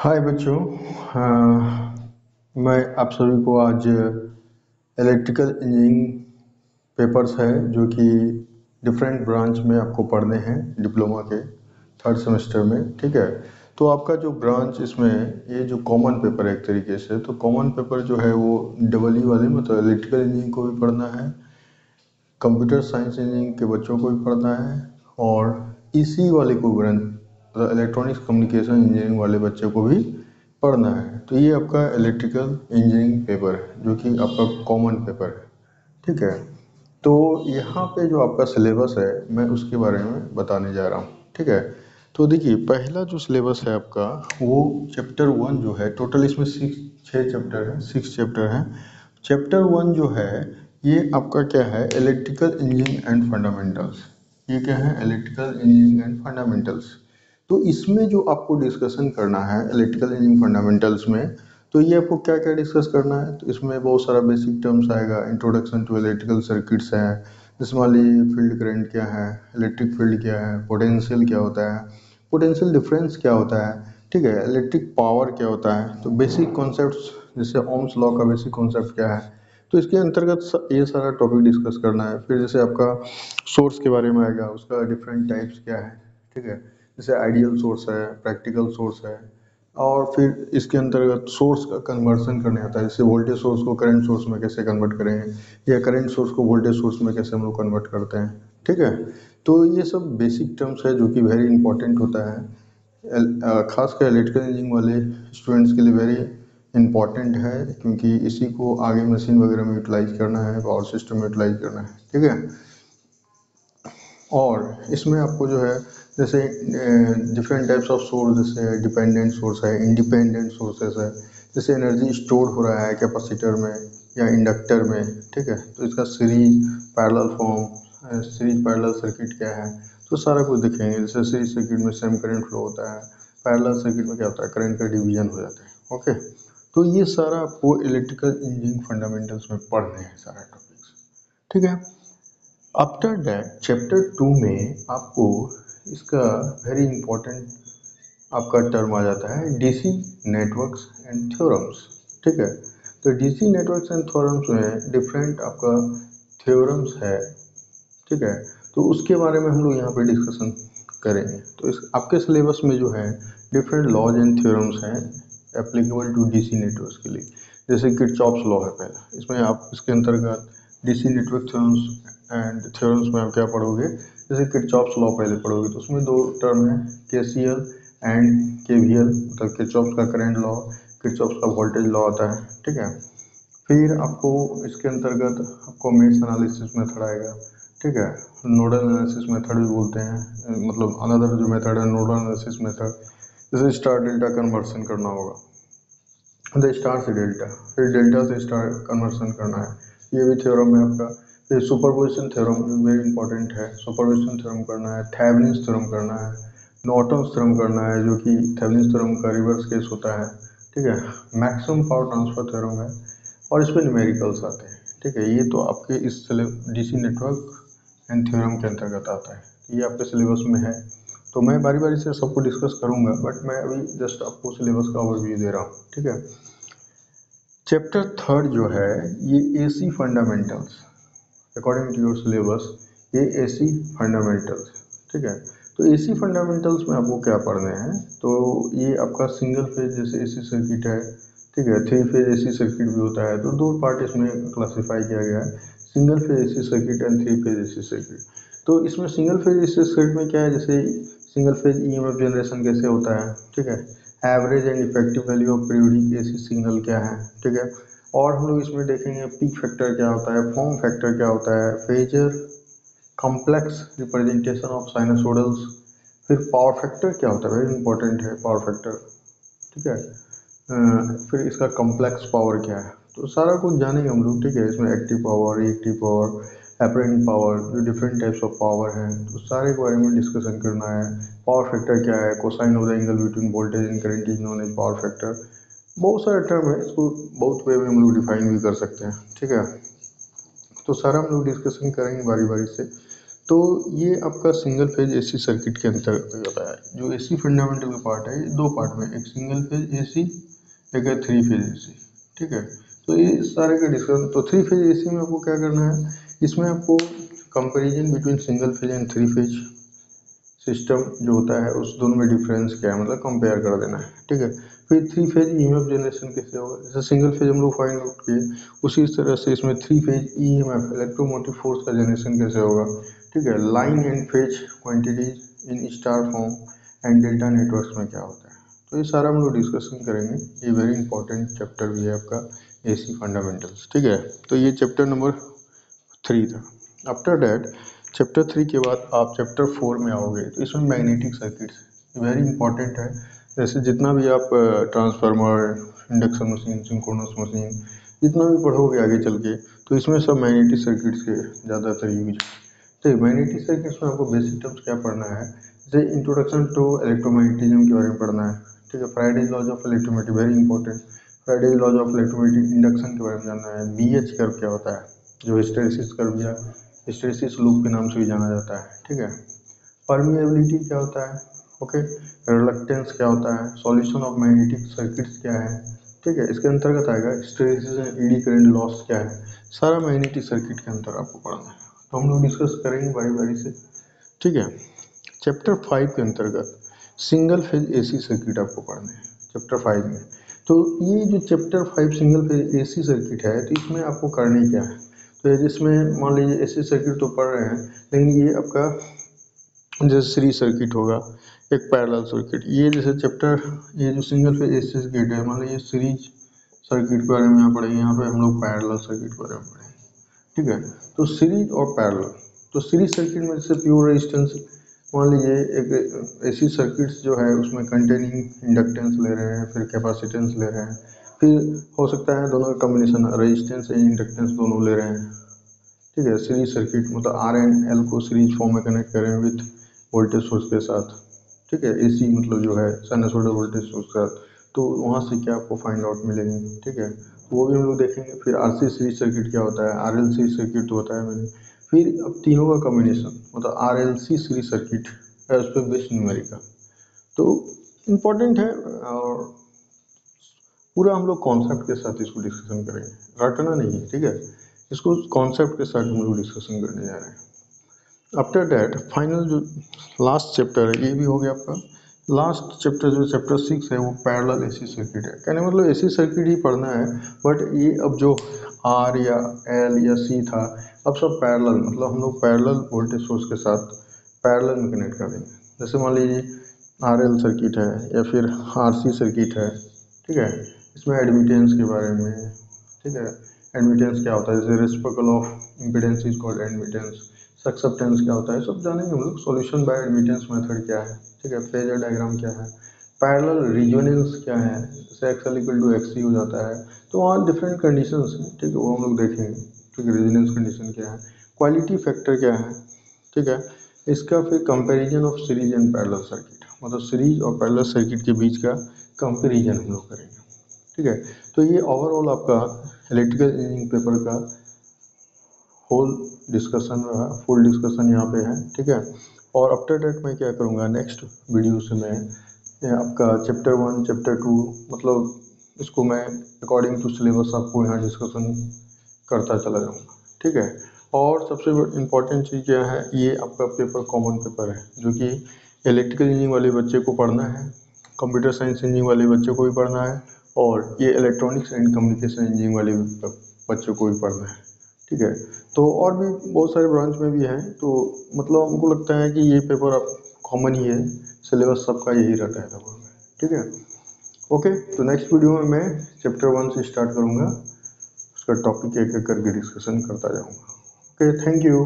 हाय बच्चों। मैं आप सभी को आज इलेक्ट्रिकल इंजीनियरिंग पेपर्स है जो कि डिफरेंट ब्रांच में आपको पढ़ने हैं डिप्लोमा के थर्ड सेमेस्टर में। ठीक है, तो आपका जो ब्रांच इसमें ये जो कॉमन पेपर है एक तरीके से, तो कॉमन पेपर जो है वो डबल ई वाले मतलब इलेक्ट्रिकल इंजीनियरिंग को भी पढ़ना है, कंप्यूटर साइंस इंजीनियरिंग के बच्चों को भी पढ़ना है और इसी वाले को ब्रांच मतलब इलेक्ट्रॉनिक्स कम्युनिकेशन इंजीनियरिंग वाले बच्चों को भी पढ़ना है। तो ये आपका इलेक्ट्रिकल इंजीनियरिंग पेपर है जो कि आपका कॉमन पेपर है। ठीक है, तो यहाँ पे जो आपका सिलेबस है मैं उसके बारे में बताने जा रहा हूँ। ठीक है, तो देखिए पहला जो सिलेबस है आपका वो चैप्टर 1 जो है, टोटल इसमें 6 चैप्टर है, 6 चैप्टर हैं। चैप्टर 1 जो है ये आपका क्या है, इलेक्ट्रिकल इंजीनियरिंग एंड फंडामेंटल्स। ये क्या है, इलेक्ट्रिकल इंजीनियरिंग एंड फंडामेंटल्स। तो इसमें जो आपको डिस्कशन करना है इलेक्ट्रिकल इंजीनियरिंग फंडामेंटल्स में, तो ये आपको क्या क्या डिस्कस करना है। तो इसमें बहुत सारा बेसिक टर्म्स आएगा, इंट्रोडक्शन टू इलेक्ट्रिकल सर्किट्स है, जैसे मान लीजिए फील्ड करंट क्या है, इलेक्ट्रिक फील्ड क्या है, पोटेंशियल क्या होता है, पोटेंशियल डिफरेंस क्या होता है, ठीक है, इलेक्ट्रिक पावर क्या होता है। तो बेसिक कॉन्सेप्ट्स जैसे ओम्स लॉ का बेसिक कॉन्सेप्ट क्या है, तो इसके अंतर्गत ये सारा टॉपिक डिस्कस करना है। फिर जैसे आपका सोर्स के बारे में आएगा, उसका डिफरेंट टाइप्स क्या है। ठीक है, जैसे आइडियल सोर्स है, प्रैक्टिकल सोर्स है, और फिर इसके अंतर्गत सोर्स का कन्वर्सन करने आता है, जैसे वोल्टेज सोर्स को करंट सोर्स में कैसे कन्वर्ट करेंगे या करंट सोर्स को वोल्टेज सोर्स में कैसे हम लोग कन्वर्ट करते हैं। ठीक है, तो ये सब बेसिक टर्म्स है जो कि वेरी इंपॉर्टेंट होता है, खासकर इलेक्ट्रिकल इंजीनियरिंग वाले स्टूडेंट्स के लिए वेरी इंपॉर्टेंट है, क्योंकि इसी को आगे मशीन वगैरह में यूटिलाइज करना है, पावर सिस्टम में यूटिलाइज करना है। ठीक है, और इसमें आपको जो है जैसे डिफरेंट टाइप्स ऑफ सोर्स, जैसे डिपेंडेंट सोर्स है, इंडिपेंडेंट सोर्सेस है, जैसे एनर्जी स्टोर हो रहा है कैपेसिटर में या इंडक्टर में। ठीक है, तो इसका series parallel form, series parallel circuit क्या है, तो सारा कुछ दिखेंगे। जैसे सीरीज सर्किट में सेम करंट फ्लो होता है, पैरेलल सर्किट में क्या होता है, करंट का डिवीजन हो जाता है। ओके, तो ये सारा आपको इलेक्ट्रिकल इंजीनियरिंग फंडामेंटल्स में पढ़ने हैं सारा टॉपिक्स। ठीक है, आफ्टर दैट चैप्टर 2 में आपको इसका वेरी इंपॉर्टेंट आपका टर्म आ जाता है डीसी नेटवर्क्स एंड थ्योरम्स। ठीक है, तो डीसी नेटवर्क्स एंड थ्योरम्स में डिफरेंट आपका थ्योरम्स है। ठीक है, तो उसके बारे में हम लोग यहाँ पे डिस्कशन करेंगे। तो इस आपके सिलेबस में जो है डिफरेंट लॉज एंड थ्योरम्स हैं एप्लीकेबल टू डीसी नेटवर्क्स के लिए। जैसे किरचॉफ्स लॉ है पहला, इसमें आप इसके अंतर्गत डीसी नेटवर्क थ्योरम्स में आप क्या पढ़ोगे, जैसे किरचॉफ्स लॉ पहले पढ़ोगे, तो उसमें दो टर्म है, केसीएल एंड केवीएल, मतलब किरचॉफ्स का करंट लॉ, किरचॉफ्स का वोल्टेज लॉ आता है। ठीक है, फिर आपको इसके अंतर्गत आपको मेश एनालिसिस मेथड आएगा। ठीक है, नोडल एनालिसिस मेथड भी बोलते हैं, मतलब अनदर जो मेथड है नोडल एनालिसिस मेथड, जैसे स्टार डेल्टा कन्वर्सन करना होगा, द स्टार से डेल्टा, फिर डेल्टा से स्टार कन्वर्सन करना है, ये भी थ्योरम है आपका। फिर सुपरपोजिशन थ्योरम वेरी इंपॉर्टेंट है, सुपरपोजिशन थ्योरम करना है, थेवेनिन्स थ्योरम करना है, नॉर्टन्स थ्योरम करना है जो कि थेवेनिन्स थ्योरम का रिवर्स केस होता है। ठीक है, मैक्सिमम पावर ट्रांसफर थ्योरम है, और इस पर न्यूमेरिकल्स आते हैं। ठीक है, ये तो आपके इस डीसी नेटवर्क एंड थ्योरम के अंतर्गत आता है, ये आपके सिलेबस में है। तो मैं बारी बारी से सबको डिस्कस करूंगा, बट मैं अभी जस्ट आपको सिलेबस का ओवरव्यू दे रहा हूँ। ठीक है, चैप्टर 3 जो है ये AC fundamentals, according to your syllabus ये एसी फंडामेंटल्स। ठीक है, तो एसी फंडामेंटल्स में आपको क्या पढ़ने हैं, तो ये आपका सिंगल फेज जैसे एसी सर्किट है। ठीक है, 3 फेज एसी सर्किट भी होता है, तो दो पार्ट इसमें क्लासिफाई किया गया है, single phase AC circuit and 3 phase AC circuit. तो इसमें सिंगल फेज एसी सर्किट में क्या है, जैसे सिंगल फेज ईएमएफ जनरेशन कैसे होता है। ठीक है, average and effective value of periodic AC signal क्या है। ठीक है, और हम लोग इसमें देखेंगे पीक फैक्टर क्या होता है, फॉर्म फैक्टर क्या होता है, फेजर, कॉम्प्लेक्स रिप्रेजेंटेशन ऑफ साइनसोइडल्स, फिर पावर फैक्टर क्या होता है, वेरी इंपॉर्टेंट है पावर फैक्टर। ठीक है, फिर इसका कॉम्प्लेक्स पावर क्या है, तो सारा कुछ जानेंगे हम लोग। ठीक है, इसमें active power, reactive power, apparent power, जो डिफरेंट टाइप्स ऑफ पावर हैं, तो सारे के बारे में डिस्कशन करना है। पावर फैक्टर क्या है, cosine of the angle between voltage and current is known as power factor. बहुत सारे टर्म है, इसको बहुत वे में हम लोग डिफाइन भी कर सकते हैं। ठीक है, तो सारा हम लोग डिस्कशन करेंगे बारी बारी से। तो ये आपका सिंगल फेज एसी सर्किट के अंतर्गत आता है। जो एसी फंडामेंटल का पार्ट है, ये दो पार्ट में, एक सिंगल फेज एसी, एक है थ्री फेज एसी। ठीक है, तो ये सारे का डिस्कशन। तो थ्री फेज एसी में आपको क्या करना है, इसमें आपको comparison between single phase and three phase system जो होता है उस दोनों में डिफरेंस क्या है, मतलब कंपेयर कर देना है। ठीक है, फिर थ्री फेज ईएमएफ जनरेशन कैसे होगा, जैसे सिंगल फेज हम लोग फाइंड आउट किए, उसी तरह से इसमें three phase EMF electromotive force का जनरेशन कैसे होगा। ठीक है, line and phase quantities in star form and delta networks में क्या होता है, तो ये सारा हम लोग डिस्कशन करेंगे। ये वेरी इंपॉर्टेंट चैप्टर भी है आपका एसी फंडामेंटल्स। ठीक है, तो ये चैप्टर नंबर 3 था। आफ्टर डैट चैप्टर 3 के बाद आप चैप्टर 4 में आओगे, तो इसमें मैग्नेटिक सर्किट्स वेरी इंपॉर्टेंट है। जैसे जितना भी आप transformer, induction machine, synchronous machine, जितना भी पढ़ोगे आगे चल के, तो इसमें सब मैग्नेटिक सर्किट्स के ज़्यादातर यूज। तो मैग्नेटिक सर्किट्स में आपको बेसिक टर्म्स क्या पढ़ना है, जैसे इंट्रोडक्शन टू इलेक्ट्रोमैग्नेटिज्म के बारे में पढ़ना है। ठीक है, Faraday's laws of electromagnetic very important, Faraday's laws of electromagnetic induction के बारे में जानना है। बीएच कर्व क्या होता है, जो हिस्टैरिसीस कर्व या हिस्टैरिसीस लूप के नाम से भी जाना जाता है। ठीक है, परमिएबिलिटी क्या होता है, ओके, रिलक्टेंस क्या होता है, सॉल्यूशन ऑफ मैग्नेटिक सर्किट्स क्या है। ठीक है, इसके अंतर्गत आएगा hysteresis and eddy current loss क्या है, सारा मैग्नेटिक सर्किट के अंतर आपको पढ़ना है। तो हम लोग डिस्कस करेंगे बारी बारी से। ठीक है, चैप्टर 5 के अंतर्गत सिंगल फेज एसी सर्किट आपको पढ़ना है चैप्टर 5 में। तो ये जो chapter 5 single phase AC circuit है, तो इसमें आपको करनी क्या है, तो जिसमें मान लीजिए एसी सर्किट तो पढ़ रहे हैं, लेकिन ये आपका जैसे सीरीज सर्किट होगा, एक पैरेलल सर्किट, ये जैसे चैप्टर, ये जो सिंगल फेज एसी सर्किट है, मान लीजिए सीरीज सर्किट के बारे में यहाँ पढ़ेंगे, यहाँ पे हम लोग पैरेलल सर्किट के बारे में पढ़ेंगे। ठीक है, तो सीरीज और पैरेलल, तो सीरीज सर्किट में जैसे प्योर रेजिस्टेंस, मान लीजिए एक एसी सर्किट्स जो है उसमें कंटेनिंग इंडक्टेंस ले रहे हैं, फिर कैपेसिटेंस ले रहे हैं, फिर हो सकता है दोनों का कॉम्बिनेशन रेजिस्टेंस एंड इंडक्टेंस दोनों ले रहे हैं। ठीक है, सीरीज सर्किट मतलब आर एंड एल को सीरीज फॉर्म में कनेक्ट करें विथ वोल्टेज सोर्स के साथ। ठीक है, एसी मतलब जो है साइनसोइडल वोल्टेज सोर्स के साथ, तो वहाँ से क्या आपको फाइंड आउट मिलेंगे। ठीक है, वो भी हम लोग देखेंगे। फिर आरसी सीरीज सर्किट क्या होता है, आरएल सीरीज सर्किट तो होता है मैंने, फिर अब तीनों का कॉम्बिनेशन मतलब आरएलसी सीरीज सर्किट है, उस पर बेस्ड न्यूमेरिकल, तो इम्पोर्टेंट है। और पूरा हम लोग कॉन्सेप्ट के साथ इसको डिस्कशन करेंगे, रटना नहीं है। ठीक है, इसको कॉन्सेप्ट के साथ हम लोग डिस्कशन करने जा रहे हैं। आफ्टर डैट फाइनल जो लास्ट चैप्टर है, ये भी हो गया आपका। लास्ट चैप्टर जो चैप्टर 6 है, वो पैरेलल एसी सर्किट है। कहने मतलब एसी सर्किट ही पढ़ना है, बट ये अब जो आर या एल या सी था, अब सब पैरेलल, मतलब हम लोग पैरेलल वोल्टेज सोर्स के साथ पैरेलल में कनेक्ट कर देंगे। जैसे मान लीजिए आर एल सर्किट है या फिर आर सी सर्किट है। ठीक है, इसमें एडमिटेंस के बारे में, ठीक है, एडमिटेंस क्या होता है, जैसे reciprocal of impedance is called admittance, susceptance क्या होता है, सब जानेंगे हम लोग। सॉल्यूशन बाय एडमिटेंस मेथड क्या है, ठीक है, फेजर डायग्राम क्या है, पैरेलल रिजोनेंस क्या है, जैसे एक्सएल इक्वल टू एक्सी हो जाता है, तो वहाँ डिफरेंट कंडीशंस हैं। ठीक है, वो हम लोग देखेंगे। ठीक है, रेजोनेंस कंडीशन क्या है, क्वालिटी फैक्टर क्या है। ठीक है, इसका फिर comparison of series and parallel circuit, मतलब सीरीज और पैरेलल सर्किट के बीच का कंपैरिजन हम लोग करेंगे। ठीक है, तो ये ओवरऑल आपका इलेक्ट्रिकल इंजीनियरिंग पेपर का होल डिस्कशन रहा, फुल डिस्कशन यहाँ पे है। ठीक है, और आफ्टर डेट मैं क्या करूँगा, नेक्स्ट वीडियो से मैं आपका चैप्टर 1 चैप्टर 2 मतलब इसको मैं अकॉर्डिंग टू सिलेबस आपको यहाँ डिस्कशन करता चला जाऊँगा। ठीक है, और सबसे इम्पोर्टेंट चीज़ क्या है, ये आपका पेपर कॉमन पेपर है, जो कि इलेक्ट्रिकल इंजीनियरिंग वाले बच्चे को पढ़ना है, कंप्यूटर साइंस इंजीनियरिंग वाले बच्चे को भी पढ़ना है, और ये इलेक्ट्रॉनिक्स एंड कम्युनिकेशन इंजीनियरिंग वाले बच्चों को भी पढ़ना है। ठीक है, तो और भी बहुत सारे ब्रांच में भी हैं, तो मतलब हमको लगता है कि ये पेपर अब कॉमन ही है, सिलेबस सबका यही रहता है लगभग में। ठीक है, ओके, तो नेक्स्ट वीडियो में मैं चैप्टर 1 से स्टार्ट करूँगा, उसका टॉपिक एक एक करके डिस्कशन करता जाऊँगा। Okay, thank you.